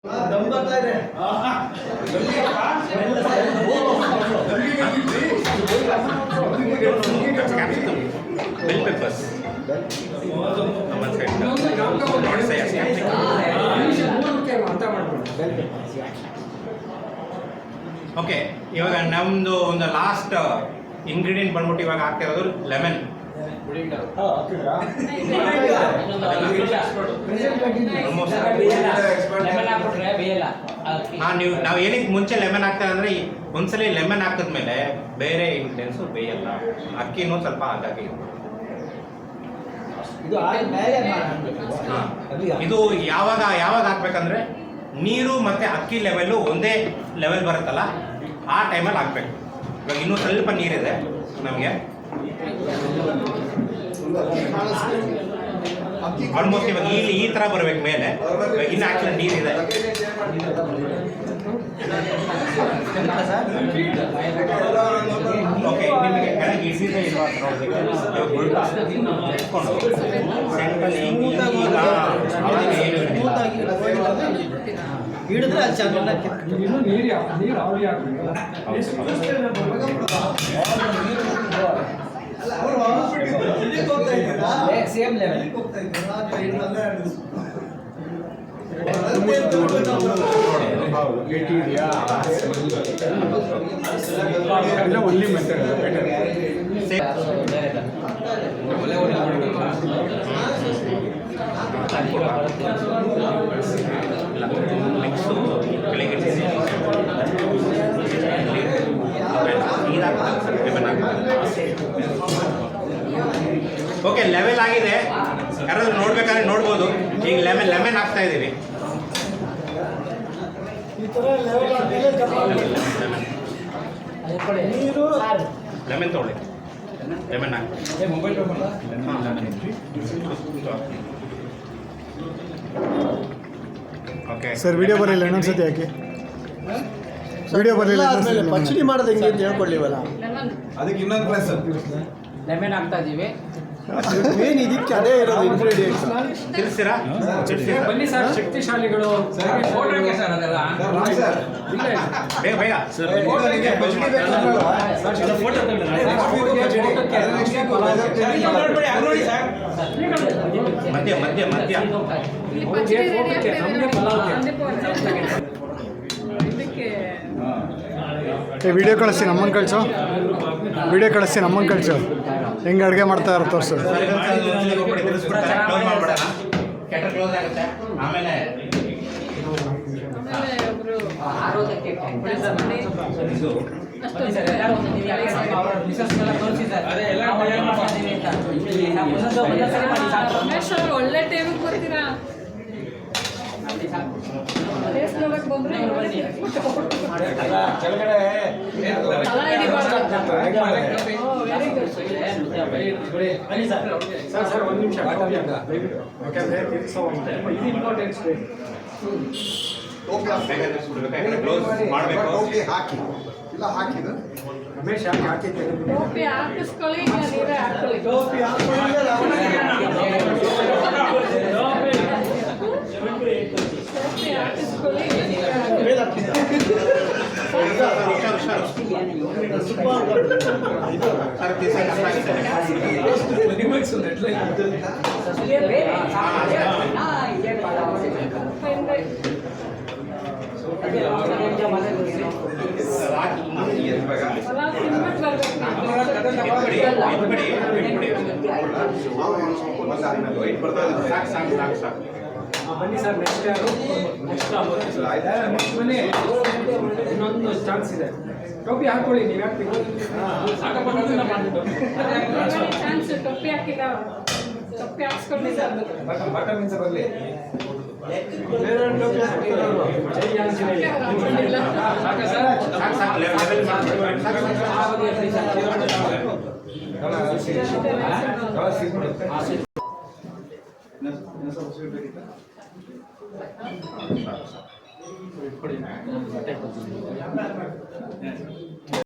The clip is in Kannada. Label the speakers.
Speaker 1: Bell peppers. One side. Not say as okay, ಇವಾಗ ನಮ್ಮದು ಒಂದು ಲಾಸ್ಟ್ ಇಂಗ್ರೀಡಿಯೆಂಟ್ ಬಂದ್ಬಿಟ್ಟು ಇವಾಗ ಹಾಕ್ತಿರೋದು ಲೆಮನ್. ನಾವು ಏನಕ್ಕೆ ಮುಂಚೆ ಲೆಮನ್ ಹಾಕ್ತೇವೆ ಅಂದರೆ ಒಂದ್ಸಲಿ ಲೆಮನ್ ಹಾಕಿದ್ಮೇಲೆ ಬೇರೆ ಇಂಗ್ರೀಡಿಯೆಂಟ್ಸು ಬೇಯಲ್ಲ. ಅಕ್ಕಿನೂ ಸ್ವಲ್ಪ ಹಾಗಾಗಿ ಇದು ಯಾವಾಗ ಹಾಕ್ಬೇಕಂದ್ರೆ ನೀರು ಮತ್ತು ಅಕ್ಕಿ ಲೆವೆಲ್ಲು ಒಂದೇ ಲೆವೆಲ್ ಬರುತ್ತಲ್ಲ ಆ ಟೈಮಲ್ಲಿ ಹಾಕ್ಬೇಕು. ಇವಾಗ ಇನ್ನೂ ಸ್ವಲ್ಪ ನೀರಿದೆ ನಮಗೆ, ಆಲ್ಮೋಸ್ಟ್ ಇವಾಗ ಈ ಥರ ಬರಬೇಕು ಮೇಲೆ. ಇನ್ನು ಆ್ಯಕ್ಚುಲಿ ನೀರಿದೆ. ಓಕೆ, ನಿಮಗೆ ಕೆಳಗೆ ಇಸಿದೆ ಇಲ್ವಾ
Speaker 2: ಹಿಡಿದ್ರೆ ಅದು ಚೆನ್ನಾಗಿ ಸೇಮ್ ಲೆವೆಲ್
Speaker 3: ಒಳ್ಳೆ ಮೆಥಡ್
Speaker 1: ಓಕೆ, ಲೆವೆಲ್ ಆಗಿದೆ. ಯಾರಾದ್ರೂ ನೋಡ್ಬೇಕಾದ್ರೆ ನೋಡ್ಬೋದು. ಈಗ ಲೆಮನ್ ಹಾಕ್ತಾ ಇದ್ದೀವಿ. ಲೆಮನ್ ತೊಗೊಳ್ಳಿ, ಲೆಮನ್ ಹಾಕಿ. ಓಕೆ
Speaker 3: ಸರ್, ವಿಡಿಯೋ ಬರಲಿಲ್ಲ, ಇನ್ನೊಂದ್ಸತಿ ಹಾಕಿ. ವಿಡಿಯೋ ಬರಲಿಲ್ಲ,
Speaker 2: ಪಚಡಿ ಮಾಡೋದು ಹೆಂಗೆ ಅಂತ ಹೇಳ್ಕೊಳ್ಳಿವಲ್ಲ.
Speaker 3: ಅದಕ್ಕೆ ಇನ್ನೊಂದು ಕ್ಲಾಸ್
Speaker 4: ಲೆಮನ್ ಹಾಕ್ತಾ ಇದೀವಿ.
Speaker 2: ಮೇನ್ ಇದಕ್ಕೆ ಅದೇ ಇರೋದು ಇಂಗ್ರೀಡಿಯೆಂಟ್ಸ್.
Speaker 1: ತಿಳಿಸ್ತೀರಾ?
Speaker 4: ಬನ್ನಿ ಸರ್, ಶಕ್ತಿಶಾಲಿಗಳು.
Speaker 1: ಬೇಗ ಬೇಗ ಮಧ್ಯ ಮಧ್ಯ ಮಧ್ಯ
Speaker 3: ವಿಡಿಯೋ ಕಳಿಸ್ತೀನಿ, ನಮ್ಮನ್ನು ಕಳಿಸು. ವಿಡಿಯೋ ಕಳಿಸ್ತೀನಿ, ನಮ್ಮನ್ನು ಕಳಿಸು. ಹೆಂಗೆ ಅಡುಗೆ ಮಾಡ್ತಾ ಇರೋ ತೋರಿಸು.
Speaker 1: ಕ್ಲೋಸ್ ಆಗುತ್ತೆ. ಆಮೇಲೆ
Speaker 5: ಒಳ್ಳೆ ಟೈಮಿಗೆ ಬರ್ತೀರಾ. ಟೋಪಿ ಹಾಕಿಸ್ಕೊಳ್ಳಿ, ನೀವೇ ಹಾಕೊಳ್ಳಿ. ಟೋಪಿ
Speaker 4: ಬನ್ನಿ ಸರ್, ನೆಕ್ಸ್ಟ್ ಯಾರು? ಇನ್ನೊಂದು ಚಾನ್ಸ್ ಇದೆ. ಟೋಪಿ ಹಾಕೊಳ್ಳಿ, ನೀವು ಹಾಕ್ಬೇಕು.
Speaker 5: ಚಾನ್ಸ್ ಟೊಪ್ಪಿ ಹಾಕಿಲ್ಲ, ಟೊಪ್ಪಿ ಹಾಕ್ಸ್ಕೊಳ್ಳಿ ಸರ್.
Speaker 3: ಬಟನ್ ಇಂದ ಬರಲಿ.
Speaker 4: ಕೊಡಿ.